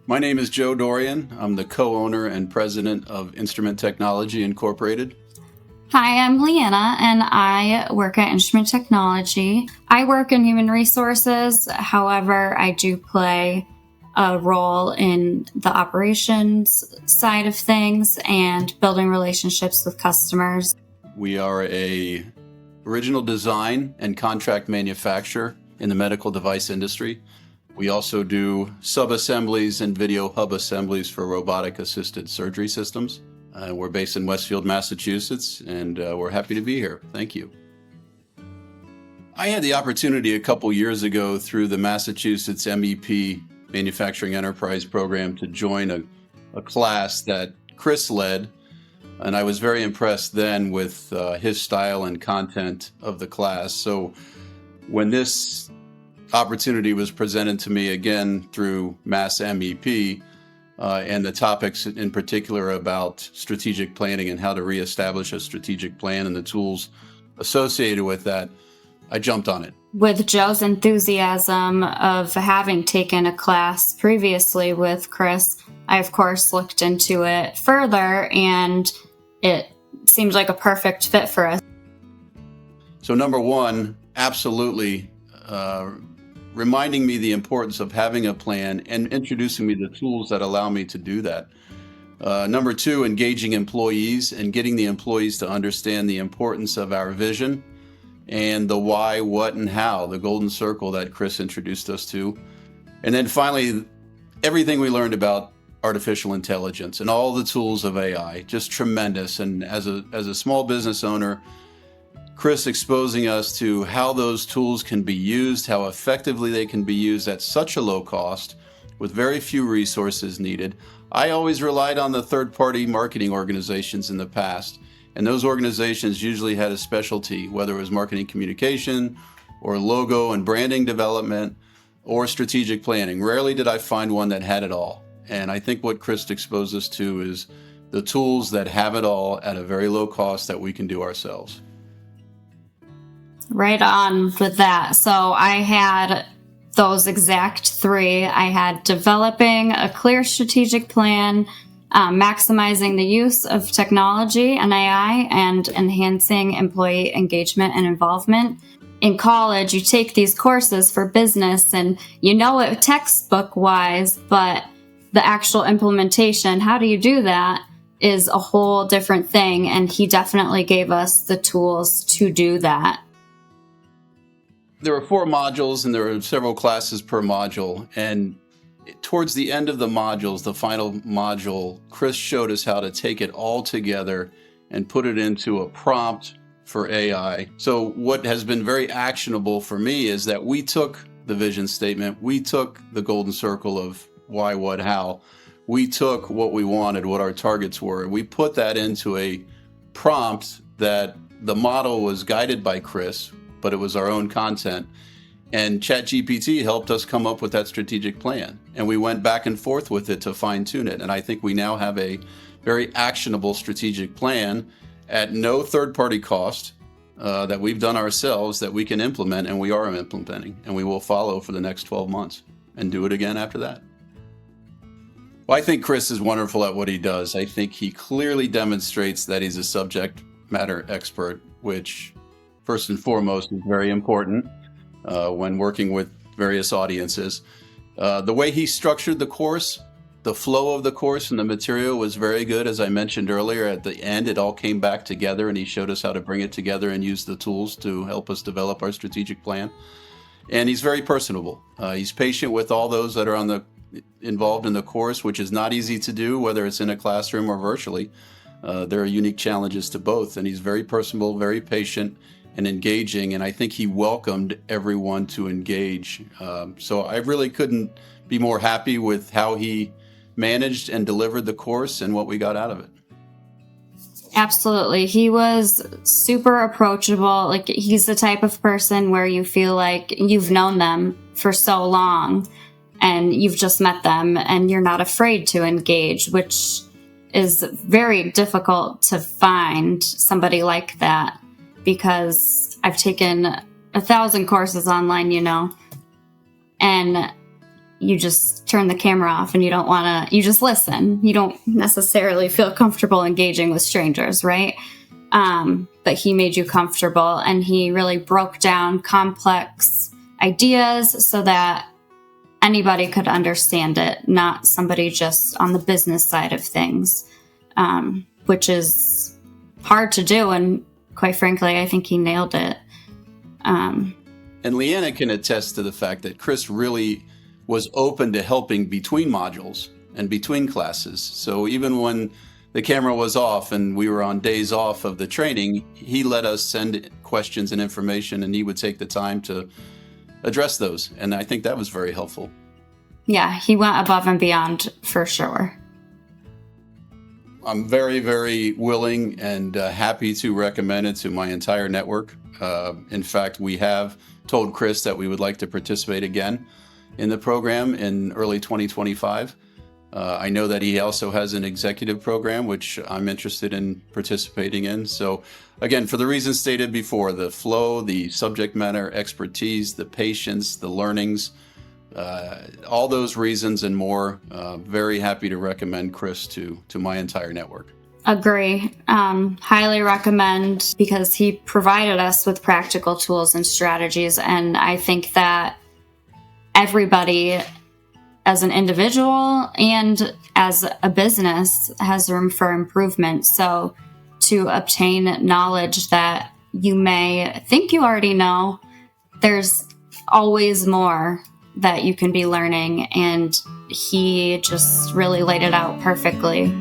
My name is Joe Dorian. I'm the co-owner and president of Instrument Technology Incorporated. Hi, I'm Leanna, and I work at Instrument Technology. I work in human resources. However, I do play a role in the operations side of things and building relationships with customers. We are a original design and contract manufacturer in the medical device industry. We also do sub-assemblies and video hub assemblies for robotic-assisted surgery systems. We're based in Westfield, Massachusetts, and we're happy to be here. Thank you. I had the opportunity a couple years ago through the Massachusetts MEP Manufacturing Enterprise Program to join a class that Chris led, and I was very impressed then with his style and content of the class. So when this opportunity was presented to me again through Mass MEP, and the topics in particular about strategic planning and how to reestablish a strategic plan and the tools associated with that, I jumped on it. With Joe's enthusiasm of having taken a class previously with Chris, I of course looked into it further, and it seemed like a perfect fit for us. So number one, absolutely reminding me the importance of having a plan and introducing me the tools that allow me to do that. Number two, engaging employees and getting the employees to understand the importance of our vision and the why, what, and how, the golden circle that Chris introduced us to. And then finally, everything we learned about artificial intelligence and all the tools of AI, just tremendous. And as a small business owner, Chris exposing us to how those tools can be used, how effectively they can be used at such a low cost with very few resources needed. I always relied on the third-party marketing organizations in the past, and those organizations usually had a specialty, whether it was marketing communication or logo and branding development or strategic planning. Rarely did I find one that had it all. And I think what Chris exposed us to is the tools that have it all at a very low cost that we can do ourselves. Right on with that. So I had those exact three. I had developing a clear strategic plan, maximizing the use of technology and AI, and enhancing employee engagement and involvement. In college, you take these courses for business and you know it textbook wise, but the actual implementation, how do you do that, is a whole different thing. And he definitely gave us the tools to do that. There were 4 modules and there were several classes per module. And towards the end of the modules, the final module, Chris showed us how to take it all together and put it into a prompt for AI. So what has been very actionable for me is that we took the vision statement, we took the golden circle of why, what, how, we took what we wanted, what our targets were, and we put that into a prompt that the model was guided by Chris, but it was our own content. And ChatGPT helped us come up with that strategic plan. And we went back and forth with it to fine tune it. And I think we now have a very actionable strategic plan at no third-party cost that we've done ourselves that we can implement, and we are implementing. And we will follow for the next 12 months and do it again after that. Well, I think Chris is wonderful at what he does. I think he clearly demonstrates that he's a subject matter expert, which first and foremost is very important when working with various audiences. The way he structured the course, the flow of the course and the material was very good. As I mentioned earlier, at the end, it all came back together and he showed us how to bring it together and use the tools to help us develop our strategic plan. And he's very personable. He's patient with all those that are involved in the course, which is not easy to do, whether it's in a classroom or virtually. There are unique challenges to both, and he's very personable, very patient, and engaging, and I think he welcomed everyone to engage. So I really couldn't be more happy with how he managed and delivered the course and what we got out of it. Absolutely. He was super approachable. Like, he's the type of person where you feel like you've known them for so long and you've just met them and you're not afraid to engage, which is very difficult to find somebody like that, because I've taken 1,000 courses online, and you just turn the camera off and you just listen. You don't necessarily feel comfortable engaging with strangers, right? But he made you comfortable, and he really broke down complex ideas so that anybody could understand it, not somebody just on the business side of things, which is hard to do. And quite frankly, I think he nailed it. And Leanna can attest to the fact that Chris really was open to helping between modules and between classes. So even when the camera was off and we were on days off of the training, he let us send questions and information, and he would take the time to address those. And I think that was very helpful. Yeah, he went above and beyond for sure. I'm very, very willing and happy to recommend it to my entire network. In fact, we have told Chris that we would like to participate again in the program in early 2025. I know that he also has an executive program, which I'm interested in participating in. So again, for the reasons stated before, the flow, the subject matter expertise, the patience, the learnings, all those reasons and more, very happy to recommend Chris to my entire network. Agree. Highly recommend, because he provided us with practical tools and strategies. And I think that everybody, as an individual and as a business, has room for improvement. So to obtain knowledge that you may think you already know, there's always more that you can be learning. And he just really laid it out perfectly.